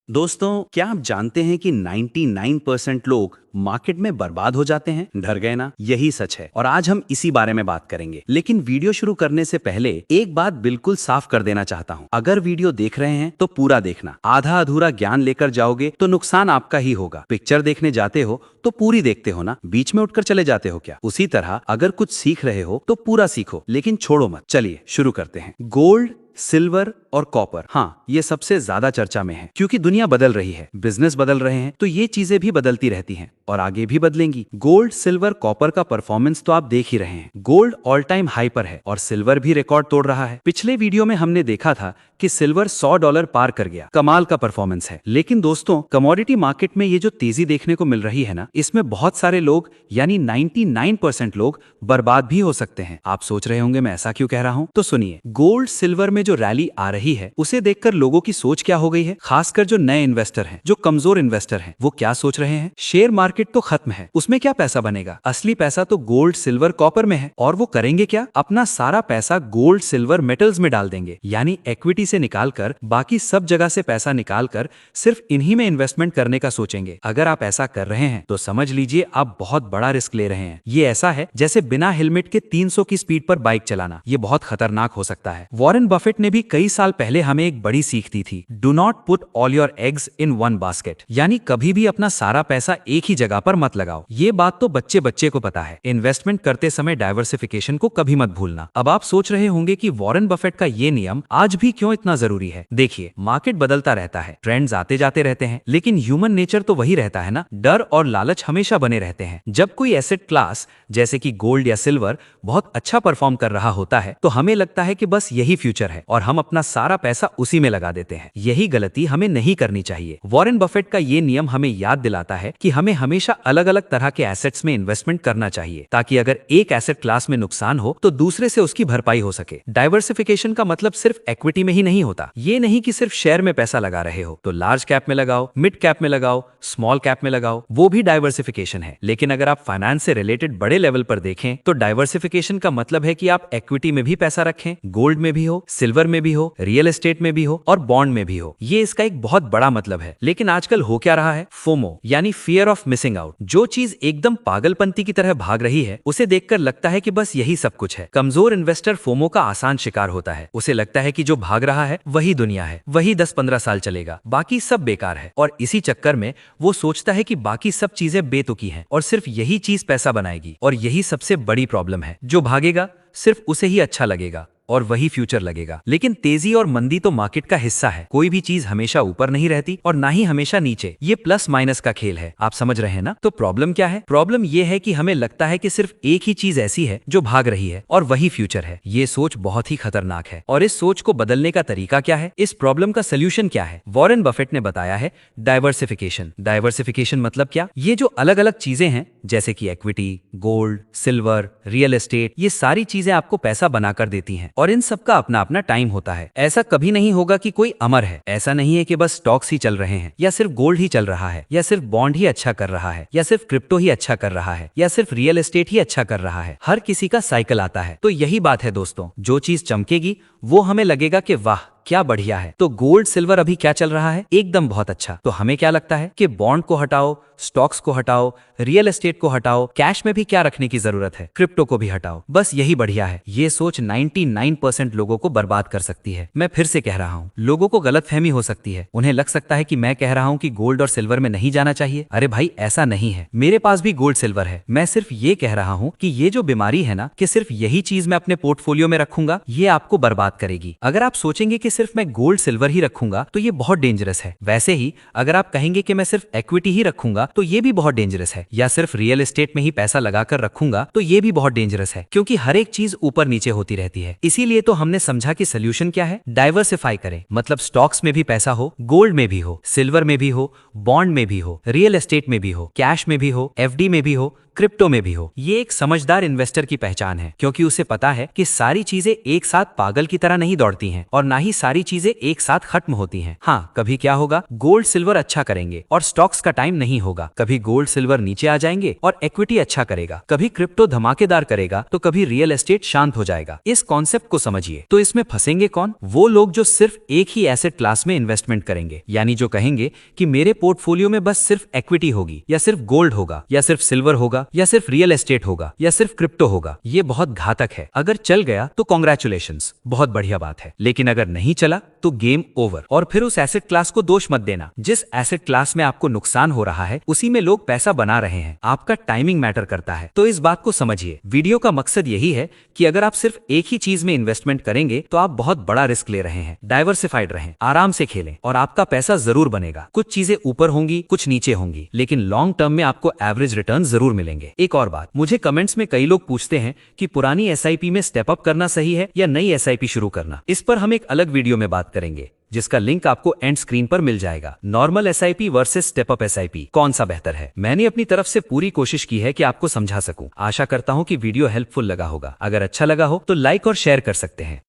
दोस्तों, क्या आप जानते हैं कि 99% लोग मार्केट में बर्बाद हो जाते हैं? डर गए ना? यही सच है और आज हम इसी बारे में बात करेंगे। लेकिन वीडियो शुरू करने से पहले एक बात बिल्कुल साफ कर देना चाहता हूँ। अगर वीडियो देख रहे हैं तो पूरा देखना। आधा अधूरा ज्ञान लेकर जाओगे तो नुकसान आपका ही होगा। पिक्चर देखने जाते हो तो पूरी देखते हो ना, बीच में उठकर चले जाते हो क्या? उसी तरह अगर कुछ सीख रहे हो तो पूरा सीखो, लेकिन छोड़ो मत। चलिए शुरू करते हैं। गोल्ड, सिल्वर और कॉपर, हाँ, ये सबसे ज्यादा चर्चा में है क्योंकि दुनिया बदल रही है, बिजनेस बदल रहे हैं, तो ये चीजें भी बदलती रहती हैं और आगे भी बदलेंगी। गोल्ड, सिल्वर, कॉपर का परफॉर्मेंस तो आप देख ही रहे हैं। गोल्ड ऑल टाइम हाई पर है और सिल्वर भी रिकॉर्ड तोड़ रहा है। पिछले वीडियो में हमने देखा था कि सिल्वर $100 पार कर गया। कमाल का परफॉर्मेंस है। लेकिन दोस्तों, कमोडिटी मार्केट में ये जो तेजी देखने को मिल रही है ना, इसमें बहुत सारे लोग यानी 99% लोग बर्बाद भी हो सकते हैं। आप सोच रहे होंगे मैं ऐसा क्यों कह रहा हूँ, तो सुनिए। गोल्ड, सिल्वर में जो रैली आ रही है उसे देखकर लोगों की सोच क्या हो गई है, खासकर जो नए इन्वेस्टर हैं, जो कमजोर इन्वेस्टर हैं, वो क्या सोच रहे हैं? शेयर मार्केट तो खत्म है, उसमें क्या पैसा बनेगा? असली पैसा तो गोल्ड, सिल्वर, कॉपर में है। और वो करेंगे क्या? अपना सारा पैसा गोल्ड, सिल्वर, मेटल्स में डाल देंगे, यानी इक्विटी से निकालकर बाकी सब जगह से पैसा निकालकर सिर्फ इन्हीं में इन्वेस्टमेंट करने का सोचेंगे। अगर आप ऐसा कर रहे हैं तो समझ लीजिए आप बहुत बड़ा रिस्क ले रहे हैं। ये ऐसा है जैसे बिना हेलमेट के 300 की स्पीड पर बाइक चलाना। ये बहुत खतरनाक हो सकता है। वॉरेन बफेट ने भी कई साल पहले हमें एक बड़ी सीख दी थी, do not put all your eggs in one basket, यानी कभी भी अपना सारा पैसा एक ही जगह पर मत लगाओ। ये बात तो बच्चे बच्चे को पता है। इन्वेस्टमेंट करते समय डाइवर्सिफिकेशन को कभी मत भूलना। अब आप सोच रहे होंगे कि वॉरेन बफेट का ये नियम आज भी क्यों इतना जरूरी है? देखिए, मार्केट बदलता रहता है, ट्रेंड्स आते जाते रहते हैं, लेकिन ह्यूमन नेचर तो वही रहता है ना। डर और लालच हमेशा बने रहते हैं। जब कोई एसेट क्लास जैसे कि गोल्ड या सिल्वर बहुत अच्छा परफॉर्म कर रहा होता है तो हमें लगता है कि बस यही फ्यूचर है और हम अपना सारा पैसा उसी में लगा देते हैं। यही गलती हमें नहीं करनी चाहिए। वॉरेन बफेट का ये नियम हमें याद दिलाता है कि हमें हमेशा अलग अलग तरह के एसेट्स में इन्वेस्टमेंट करना चाहिए, ताकि अगर एक एसेट क्लास में नुकसान हो तो दूसरे से उसकी भरपाई हो सके। डाइवर्सिफिकेशन का मतलब सिर्फ इक्विटी में ही नहीं होता। ये नहीं कि सिर्फ शेयर में पैसा लगा रहे हो तो लार्ज कैप में लगाओ, मिड कैप में लगाओ, स्मॉल कैप में लगाओ, वो भी डाइवर्सिफिकेशन है। लेकिन अगर आप फाइनेंस से रिलेटेड बड़े लेवल पर देखें तो डाइवर्सिफिकेशन का मतलब है कि आप इक्विटी में भी पैसा रखें, गोल्ड में भी हो, सिल्वर में भी हो, रियल एस्टेट में भी हो और बॉन्ड में भी हो। ये इसका एक बहुत बड़ा मतलब है। लेकिन आजकल हो क्या रहा है? फोमो यानी फियर ऑफ मिसिंग आउट। जो चीज एकदम पागलपंती की तरह भाग रही है उसे देखकर लगता है कि बस यही सब कुछ है। कमजोर इन्वेस्टर फोमो का आसान शिकार होता है। उसे लगता है कि जो भाग रहा है वही दुनिया है, वही 10-15 साल चलेगा, बाकी सब बेकार है। और इसी चक्कर में वो सोचता है कि बाकी सब चीजें बेतुकी हैं और सिर्फ यही चीज पैसा बनाएगी। और यही सबसे बड़ी प्रॉब्लम है। जो भागेगा सिर्फ उसे ही अच्छा लगेगा और वही फ्यूचर लगेगा। लेकिन तेजी और मंदी तो मार्केट का हिस्सा है। कोई भी चीज हमेशा ऊपर नहीं रहती और ना ही हमेशा नीचे। ये प्लस माइनस का खेल है। आप समझ रहे हैं ना? तो प्रॉब्लम क्या है? प्रॉब्लम ये है कि हमें लगता है कि सिर्फ एक ही चीज ऐसी है जो भाग रही है और वही फ्यूचर है। ये सोच बहुत ही खतरनाक है। और इस सोच को बदलने का तरीका क्या है? इस प्रॉब्लम का सोल्यूशन क्या है? वॉरेन बफेट ने बताया है डाइवर्सिफिकेशन। डाइवर्सिफिकेशन मतलब क्या? ये जो अलग अलग चीजें हैं जैसे कि equity, gold, silver, real estate, ये सारी चीजें आपको पैसा बनाकर देती हैं और इन सब का अपना अपना टाइम होता है। ऐसा कभी नहीं होगा कि कोई अमर है। ऐसा नहीं है कि बस स्टॉक्स ही चल रहे हैं या सिर्फ गोल्ड ही चल रहा है या सिर्फ बॉन्ड ही अच्छा कर रहा है या सिर्फ क्रिप्टो ही अच्छा कर रहा है या सिर्फ रियल एस्टेट ही अच्छा कर रहा है। हर किसी का साइकिल आता है। तो यही बात है दोस्तों, जो चीज चमकेगी वो हमें लगेगा कि वाह क्या बढ़िया है। तो गोल्ड, सिल्वर अभी क्या चल रहा है? एकदम बहुत अच्छा। तो हमें क्या लगता है कि बॉन्ड को हटाओ, स्टॉक्स को हटाओ, रियल एस्टेट को हटाओ, कैश में भी क्या रखने की जरूरत है, क्रिप्टो को भी हटाओ, बस यही बढ़िया है। ये सोच 99% लोगों को बर्बाद कर सकती है। मैं फिर से कह रहा हूँ, लोगों को गलतफहमी हो सकती है। उन्हें लग सकता है कि मैं कह रहा हूँ कि गोल्ड और सिल्वर में नहीं जाना चाहिए। अरे भाई, ऐसा नहीं है। मेरे पास भी गोल्ड सिल्वर है। मैं सिर्फ ये कह रहा हूँ कि ये जो बीमारी है ना कि सिर्फ यही चीज मैं अपने पोर्टफोलियो में रखूंगा, ये आपको बर्बाद करेगी। अगर आप सोचेंगे कि सिर्फ मैं गोल्ड सिल्वर ही रखूंगा तो ये बहुत डेंजरस है। वैसे ही अगर आप कहेंगे कि मैं सिर्फ इक्विटी ही रखूंगा तो ये भी बहुत डेंजरस है, या सिर्फ रियल एस्टेट में ही पैसा लगाकर रखूंगा तो ये भी बहुत डेंजरस है, क्योंकि हर एक चीज ऊपर नीचे होती रहती है। इसीलिए तो हमने समझा कि सोल्यूशन क्या है? डाइवर्सिफाई करें। मतलब स्टॉक्स में भी पैसा हो, गोल्ड में भी हो, सिल्वर में भी हो, बॉन्ड में भी हो, रियल एस्टेट में भी हो, कैश में भी हो, एफडी में भी हो, क्रिप्टो में भी हो। ये एक समझदार इन्वेस्टर की पहचान है, क्योंकि उसे पता है कि सारी चीजें एक साथ पागल की तरह नहीं दौड़ती हैं और ना ही सारी चीजें एक साथ खत्म होती हैं। हाँ, कभी क्या होगा, गोल्ड सिल्वर अच्छा करेंगे और स्टॉक्स का टाइम नहीं होगा। कभी गोल्ड सिल्वर नीचे आ जाएंगे और इक्विटी अच्छा करेगा। कभी क्रिप्टो धमाकेदार करेगा तो कभी रियल एस्टेट शांत हो जाएगा। इस कॉन्सेप्ट को समझिए। तो इसमें फंसेंगे कौन? वो लोग जो सिर्फ एक ही एसेट क्लास में इन्वेस्टमेंट करेंगे, यानी जो कहेंगे कि मेरे पोर्टफोलियो में बस सिर्फ इक्विटी होगी, या सिर्फ गोल्ड होगा, या सिर्फ सिल्वर होगा, या सिर्फ रियल एस्टेट होगा, या सिर्फ क्रिप्टो होगा। ये बहुत घातक है। अगर चल गया तो कॉन्ग्रेचुलेशंस, बहुत बढ़िया बात है, लेकिन अगर नहीं चला तो गेम ओवर। और फिर उस एसेट क्लास को दोष मत देना। जिस एसेट क्लास में आपको नुकसान हो रहा है उसी में लोग पैसा बना रहे हैं। आपका टाइमिंग मैटर करता है। तो इस बात को समझिए। वीडियो का मकसद यही है कि अगर आप सिर्फ एक ही चीज में इन्वेस्टमेंट करेंगे तो आप बहुत बड़ा रिस्क ले रहे हैं। डाइवर्सिफाइड रहें, आराम से खेलें और आपका पैसा जरूर बनेगा। कुछ चीजें ऊपर होंगी, कुछ नीचे होंगी, लेकिन लॉन्ग टर्म में आपको एवरेज रिटर्न जरूर मिलेंगे। एक और बात, मुझे कमेंट्स में कई लोग पूछते हैं कि पुरानी एसआईपी में स्टेप अप करना सही है या नई एसआईपी शुरू करना। इस पर हम एक अलग वीडियो में बात करेंगे, जिसका लिंक आपको एंड स्क्रीन पर मिल जाएगा। Normal SIP versus step up SIP, कौन सा बेहतर है? मैंने अपनी तरफ से पूरी कोशिश की है कि आपको समझा सकूं। आशा करता हूं कि वीडियो हेल्पफुल लगा होगा। अगर अच्छा लगा हो तो लाइक और शेयर कर सकते हैं।